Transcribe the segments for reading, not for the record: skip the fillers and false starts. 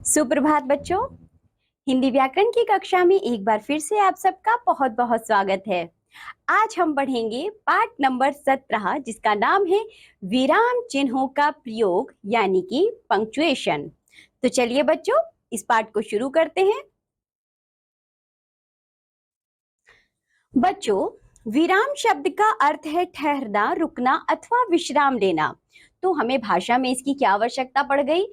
सुप्रभात बच्चों। हिंदी व्याकरण की कक्षा में एक बार फिर से आप सबका बहुत बहुत स्वागत है। आज हम पढ़ेंगे पाठ नंबर 17 जिसका नाम है विराम चिन्हों का प्रयोग यानी कि पंक्चुएशन। तो चलिए बच्चों इस पाठ को शुरू करते हैं। बच्चों, विराम शब्द का अर्थ है ठहरना, रुकना अथवा विश्राम लेना। तो हमें भाषा में इसकी क्या आवश्यकता पड़ गई?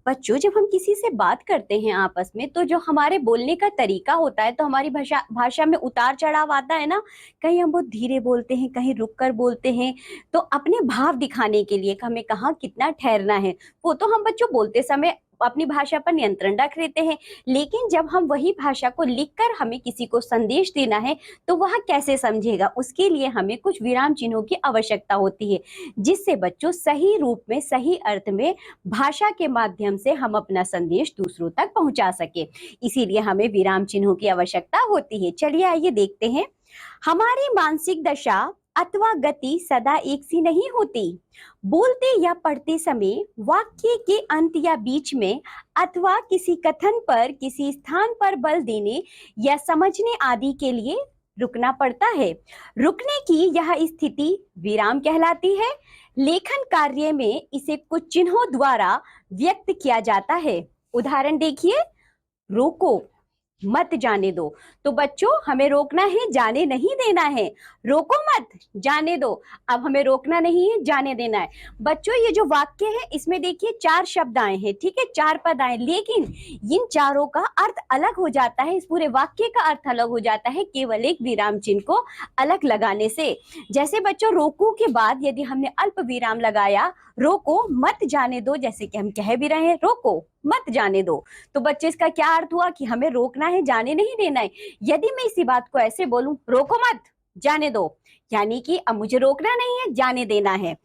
बच्चों, जब हम किसी से बात करते हैं आपस में तो जो हमारे बोलने का तरीका होता है तो हमारी भाषा में उतार चढ़ाव आता है ना। कहीं हम बहुत धीरे बोलते हैं, कहीं रुक कर बोलते हैं। तो अपने भाव दिखाने के लिए हमें कहाँ कितना ठहरना है वो तो हम बच्चों बोलते समय अपनी भाषा पर नियंत्रण रख लेते हैं। लेकिन जब हम वही भाषा को लिखकर हमें किसी को संदेश देना है तो वह कैसे समझेगा, उसके लिए हमें कुछ विराम चिन्हों की आवश्यकता होती है जिससे बच्चों सही रूप में, सही अर्थ में भाषा के माध्यम से हम अपना संदेश दूसरों तक पहुंचा सके। इसीलिए हमें विराम चिन्हों की आवश्यकता होती है। चलिए आइए देखते हैं। हमारी मानसिक दशा अथवा गति सदा एक सी नहीं होती। बोलते या पढ़ते समय वाक्य के अंत या बीच में अथवा किसी कथन पर, किसी स्थान पर बल देने या समझने आदि के लिए रुकना पड़ता है। रुकने की यह स्थिति विराम कहलाती है। लेखन कार्य में इसे कुछ चिन्हों द्वारा व्यक्त किया जाता है। उदाहरण देखिए, रोको, मत जाने दो। तो बच्चों हमें रोकना है, जाने नहीं देना है। रोको मत, जाने दो। अब हमें रोकना नहीं है, जाने देना है। बच्चों ये जो वाक्य है इसमें देखिए 4 शब्द आए हैं, ठीक है, 4 पद आए, लेकिन इन चारों का अर्थ अलग हो जाता है। इस पूरे वाक्य का अर्थ अलग हो जाता है केवल एक विराम चिन्ह को अलग लगाने से। जैसे बच्चों रोको के बाद यदि हमने अल्प विराम लगाया, रोको मत जाने दो, जैसे कि हम कह भी रहे हैं रोको मत जाने दो, तो बच्चे इसका क्या अर्थ हुआ कि हमें रोकना है, जाने नहीं देना है। यदि मैं इसी बात को ऐसे बोलूं, रोको मत जाने दो, यानी कि अब मुझे रोकना नहीं है, जाने देना है।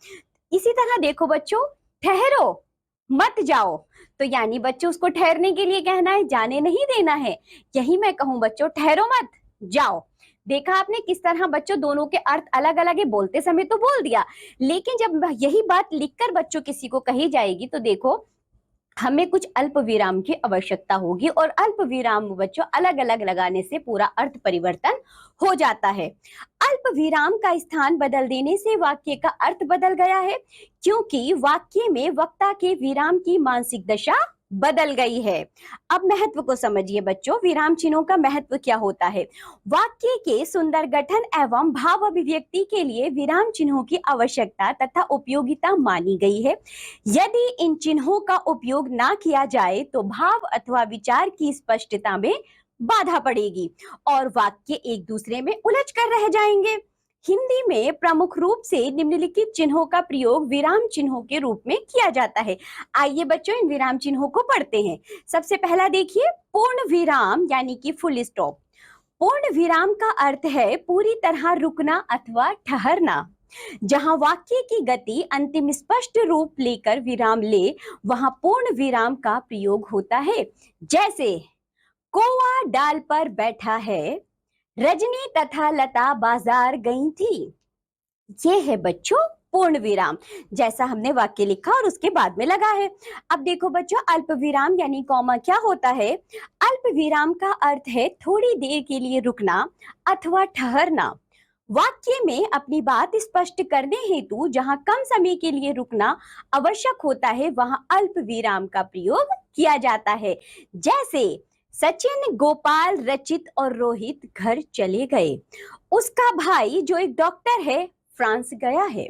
इसी तरह देखो बच्चों, ठहरो मत जाओ, तो यानी बच्चों उसको ठहरने के लिए कहना है, जाने नहीं देना है। यही मैं कहूं बच्चों, ठहरो मत जाओ। देखा आपने किस तरह बच्चों दोनों के अर्थ अलग अलग है। बोलते समय तो बोल दिया, लेकिन जब यही बात लिखकर बच्चों किसी को कही जाएगी तो देखो हमें कुछ अल्प विराम की आवश्यकता होगी, और अल्प विराम बच्चों अलग अलग लगाने से पूरा अर्थ परिवर्तन हो जाता है। अल्प विराम का स्थान बदल देने से वाक्य का अर्थ बदल गया है, क्योंकि वाक्य में वक्ता के विराम की मानसिक दशा बदल गई है। अब महत्व को समझिए बच्चों, विराम चिन्हों का महत्व क्या होता है। वाक्य के सुंदर गठन एवं भाव अभिव्यक्ति के लिए विराम चिन्हों की आवश्यकता तथा उपयोगिता मानी गई है। यदि इन चिन्हों का उपयोग ना किया जाए तो भाव अथवा विचार की स्पष्टता में बाधा पड़ेगी और वाक्य एक दूसरे में उलझ कर रह जाएंगे। हिंदी में प्रमुख रूप से निम्नलिखित चिन्हों का प्रयोग विराम चिन्हों के रूप में किया जाता है। आइए बच्चों इन विराम चिन्हों को पढ़ते हैं। सबसे पहला देखिए, पूर्ण विराम यानी कि फुल स्टॉप। पूर्ण विराम का अर्थ है पूरी तरह रुकना अथवा ठहरना। जहां वाक्य की गति अंतिम स्पष्ट रूप लेकर विराम ले, वहां पूर्ण विराम का प्रयोग होता है। जैसे कौवा डाल पर बैठा है, रजनी तथा लता बाजार गई थी। ये है बच्चों पूर्ण विराम, जैसा हमने वाक्य लिखा और उसके बाद में लगा है। अब देखो बच्चों, अल्प विराम यानी कॉमा क्या होता है। अल्प विराम का अर्थ है थोड़ी देर के लिए रुकना अथवा ठहरना। वाक्य में अपनी बात स्पष्ट करने हेतु जहां कम समय के लिए रुकना आवश्यक होता है, वहां अल्प विराम का प्रयोग किया जाता है। जैसे सचिन, गोपाल, रचित और रोहित घर चले गए। उसका भाई जो एक डॉक्टर है फ्रांस गया है।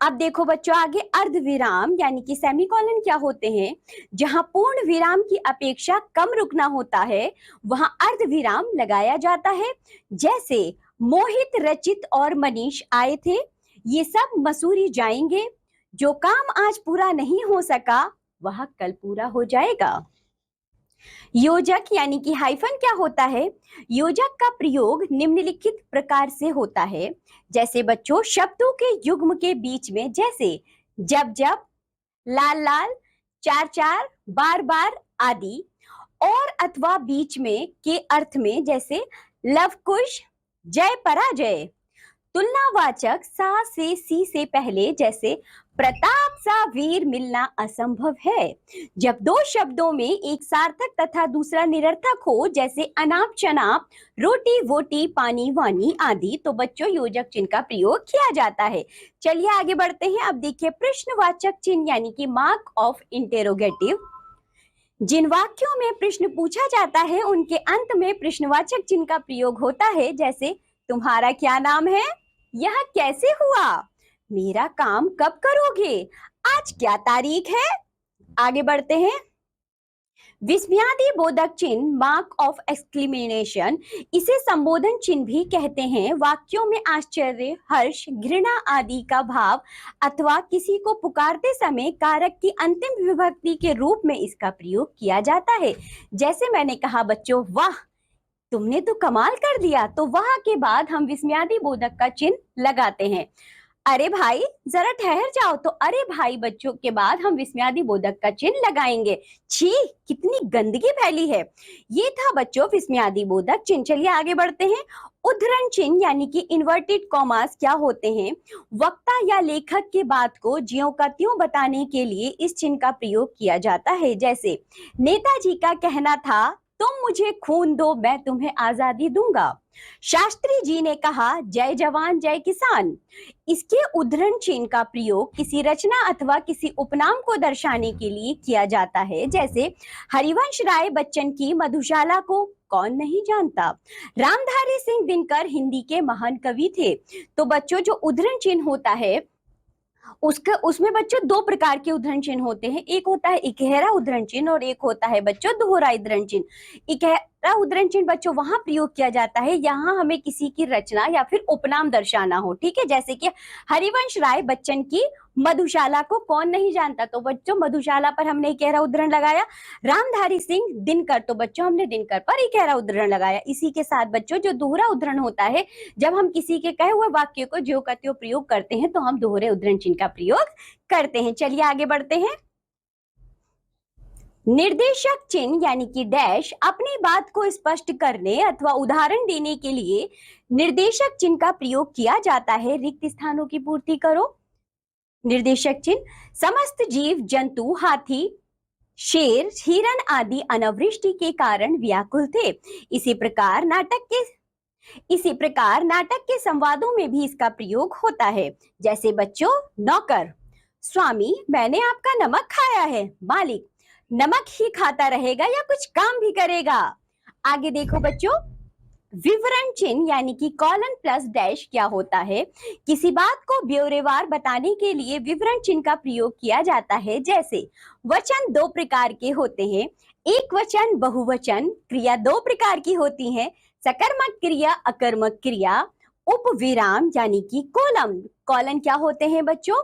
अब देखो बच्चों आगे, अर्ध विराम यानी कि सेमीकोलन क्या होते हैं। जहां पूर्ण विराम की अपेक्षा कम रुकना होता है, वहां अर्ध विराम लगाया जाता है। जैसे मोहित, रचित और मनीष आए थे, ये सब मसूरी जाएंगे। जो काम आज पूरा नहीं हो सका वह कल पूरा हो जाएगा। योजक यानी कि हाइफन क्या होता है। योजक का प्रयोग निम्नलिखित प्रकार से होता है। जैसे बच्चों शब्दों के युग्म के बीच में, जैसे जब जब, लाल लाल, चार चार, बार बार आदि, और अथवा बीच में के अर्थ में, जैसे लव कुश, जय पराजय। तुलनावाचक सा से सी से पहले, जैसे प्रताप सा वीर मिलना असंभव है। जब दो शब्दों में एक सार्थक तथा दूसरा निरर्थक हो, जैसे अनाप शनाप, रोटी वोटी, पानी वानी आदि, तो बच्चों योजक चिन्ह का प्रयोग किया जाता है। चलिए आगे बढ़ते हैं। अब देखिए प्रश्नवाचक चिन्ह यानी कि मार्क ऑफ इंटेरोगेटिव। जिन वाक्यों में प्रश्न पूछा जाता है उनके अंत में प्रश्नवाचक चिन्ह का प्रयोग होता है, जैसे तुम्हारा क्या नाम है, यह कैसे हुआ, मेरा काम कब करोगे, आज क्या तारीख है। आगे बढ़ते हैं। विस्मयादि बोधक चिन्ह मार्क ऑफ एक्सक्लेमेशन, इसे संबोधन चिन्ह भी कहते हैं। वाक्यों में आश्चर्य, हर्ष, घृणा आदि का भाव अथवा किसी को पुकारते समय कारक की अंतिम विभक्ति के रूप में इसका प्रयोग किया जाता है। जैसे मैंने कहा बच्चों, वाह तुमने तो कमाल कर दिया, तो वाह के बाद हम विस्मयादि बोधक का चिन्ह लगाते हैं। अरे भाई जरा ठहर जाओ, तो अरे भाई बच्चों के बाद हम विस्मयादि बोधक का चिन्ह लगाएंगे। छी कितनी गंदगी फैली है। ये था बच्चों विस्मयादि बोधक चिन्ह। चलिए आगे बढ़ते हैं। उद्धरण चिन्ह यानी कि इन्वर्टेड कॉमास क्या होते हैं। वक्ता या लेखक के बात को ज्यों का त्यों बताने के लिए इस चिन्ह का प्रयोग किया जाता है। जैसे नेताजी का कहना था, तुम मुझे खून दो मैं तुम्हें आजादी दूंगा। शास्त्री जी ने कहा, जय जवान जय किसान। इसके उद्धरण चिन्ह का प्रयोग किसी रचना अथवा किसी उपनाम को दर्शाने के लिए किया जाता है। जैसे हरिवंश राय बच्चन की मधुशाला को कौन नहीं जानता। रामधारी सिंह दिनकर हिंदी के महान कवि थे। तो बच्चों जो उद्धरण चिन्ह होता है उसमें बच्चों दो प्रकार के उद्धरण चिन्ह होते हैं। एक होता है इकहरा उद्धरण चिन्ह और एक होता है बच्चों दोहरा उद्धरण चिन्ह। इकहरा उद्धरण चिन्ह बच्चों वहां प्रयोग किया जाता है यहाँ हमें किसी की रचना या फिर उपनाम दर्शाना हो। ठीक है, जैसे कि हरिवंश राय बच्चन की मधुशाला को कौन नहीं जानता, तो बच्चों मधुशाला पर हमने इकहरा उद्धरण लगाया। रामधारी सिंह दिनकर, तो बच्चों हमने दिनकर पर इकहरा उद्धरण लगाया। इसी के साथ बच्चों जो दोहरा उद्धरण होता है, जब हम किसी के कहे हुए वाक्य को ज्यों का त्यों प्रयोग करते हैं तो हम दोहरे उद्धरण चिन्ह का प्रयोग करते हैं। चलिए आगे बढ़ते हैं। निर्देशक चिन्ह यानी कि डैश, अपनी बात को स्पष्ट करने अथवा उदाहरण देने के लिए निर्देशक चिन्ह का प्रयोग किया जाता है। रिक्त स्थानों की पूर्ति करो। निर्देशक चिन्ह, समस्त जीव जंतु, हाथी, शेर, हिरण आदि अनावृष्टि के कारण व्याकुल थे। इसी प्रकार नाटक के संवादों में भी इसका प्रयोग होता है। जैसे बच्चों नौकर, स्वामी मैंने आपका नमक खाया है। मालिक, नमक ही खाता रहेगा या कुछ काम भी करेगा। आगे देखो बच्चों, विवरण चिन्ह यानी कि कॉलन प्लस डैश क्या होता है। किसी बात को ब्यौरेवार बताने के लिए विवरण चिन्ह का प्रयोग किया जाता है। जैसे वचन दो प्रकार के होते हैं, एक वचन बहुवचन, क्रिया दो प्रकार की होती है, सकर्मक क्रिया अकर्मक क्रिया, उपविराम यानी कि कोलन। कॉलन क्या होते हैं बच्चों,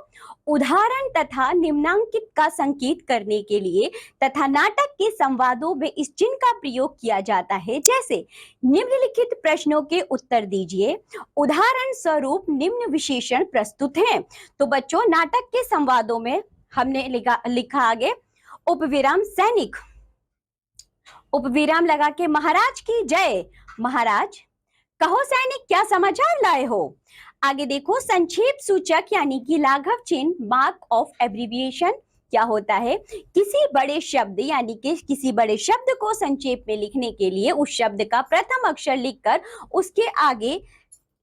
उदाहरण तथा निम्नांकित का संकेत करने के लिए तथा नाटक के संवादों में इस चिन्ह का प्रयोग किया जाता है। जैसे निम्नलिखित प्रश्नों के उत्तर दीजिए, उदाहरण स्वरूप निम्न विशेषण प्रस्तुत हैं। तो बच्चों नाटक के संवादों में हमने लिखा आगे उपविराम सैनिक, उपविराम लगा के महाराज की जय, महाराज कहो सैनिक क्या समाचार लाए हो। आगे देखो संक्षेप सूचक यानी कि लाघव चिन्ह मार्क ऑफ एब्रिविएशन क्या होता है। किसी बड़े शब्द यानी कि किसी बड़े शब्द को संक्षेप में लिखने के लिए उस शब्द का प्रथम अक्षर लिखकर उसके आगे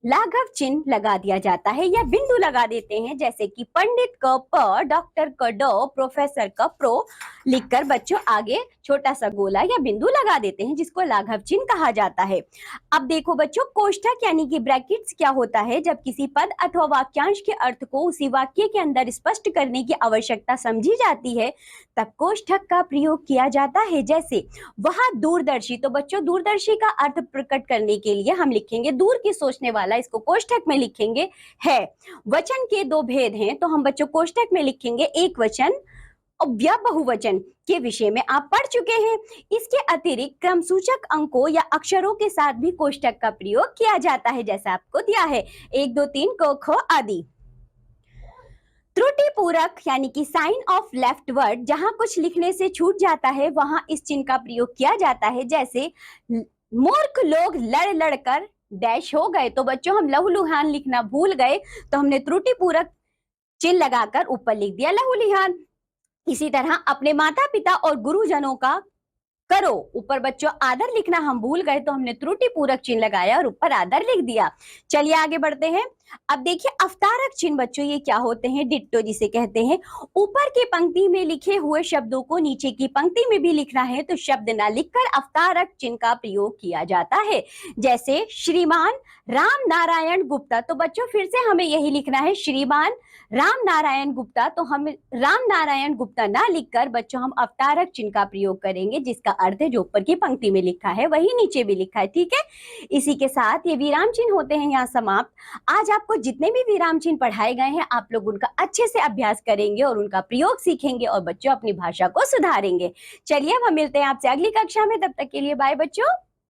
लाघव चिन्ह लगा दिया जाता है या बिंदु लगा देते हैं। जैसे कि पंडित का प, डॉक्टर का ड, प्रोफेसर का प्रो लिखकर बच्चों आगे छोटा सा गोला या बिंदु लगा देते हैं, जिसको लाघव चिन्ह कहा जाता है। अब देखो बच्चों कोष्ठक यानी कि ब्रैकेट्स क्या होता है। जब किसी पद अथवा वाक्यांश के अर्थ को उसी वाक्य के अंदर स्पष्ट करने की आवश्यकता समझी जाती है तब कोष्ठक का प्रयोग किया जाता है। जैसे वह दूरदर्शी, तो बच्चों दूरदर्शी का अर्थ प्रकट करने के लिए हम लिखेंगे दूर की सोचने वाला, इसको कोष्ठक में लिखेंगे है। वचन के दो भेद हैं तो हम बच्चों कोष्ठक में लिखेंगे एक वचन या बहुवचन के विषय में आप पढ़ चुके हैं। इसके अतिरिक्त क्रम सूचक अंकों या अक्षरों के साथ भी कोष्ठक का प्रयोग किया जाता है, जैसा आपको दिया है 1 2 3 क ख आदि। त्रुटि पूरक यानी कि साइन ऑफ लेफ्ट वर्ड, जहां कुछ लिखने से छूट जाता है वहां इस चिन्ह का प्रयोग किया जाता है। जैसे मूर्ख लोग लड़ लड़कर डैश हो गए, तो बच्चों हम लहूलुहान लिखना भूल गए तो हमने त्रुटि पूरक चिन्ह लगाकर ऊपर लिख दिया लहूलिहान। इसी तरह अपने माता पिता और गुरुजनों का करो, ऊपर बच्चों आदर लिखना हम भूल गए तो हमने त्रुटि पूरक चिन्ह लगाया और ऊपर आदर लिख दिया। चलिए आगे बढ़ते हैं। अब देखिए अवतारक चिन्ह बच्चों ये क्या होते हैं, डिट्टो जिसे कहते हैं। ऊपर की पंक्ति में लिखे हुए शब्दों को नीचे की पंक्ति में भी लिखना है तो शब्द ना लिखकर अवतारक चिन्ह का प्रयोग किया जाता है। जैसे श्रीमान राम नारायण गुप्ता, तो बच्चों फिर से हमें यही लिखना है श्रीमान राम नारायण गुप्ता, तो हम राम नारायण गुप्ता ना लिखकर बच्चों हम अवतारक चिन्ह का प्रयोग करेंगे जिसका अर्थ है जो ऊपर की पंक्ति में लिखा है वही नीचे भी लिखा है। ठीक है, इसी के साथ ये विराम चिन्ह होते हैं यहाँ समाप्त। आज आपको जितने भी विराम चिन्ह पढ़ाए गए हैं आप लोग उनका अच्छे से अभ्यास करेंगे और उनका प्रयोग सीखेंगे और बच्चों अपनी भाषा को सुधारेंगे। चलिए अब हम मिलते हैं आपसे अगली कक्षा में, तब तक के लिए बाय बच्चों।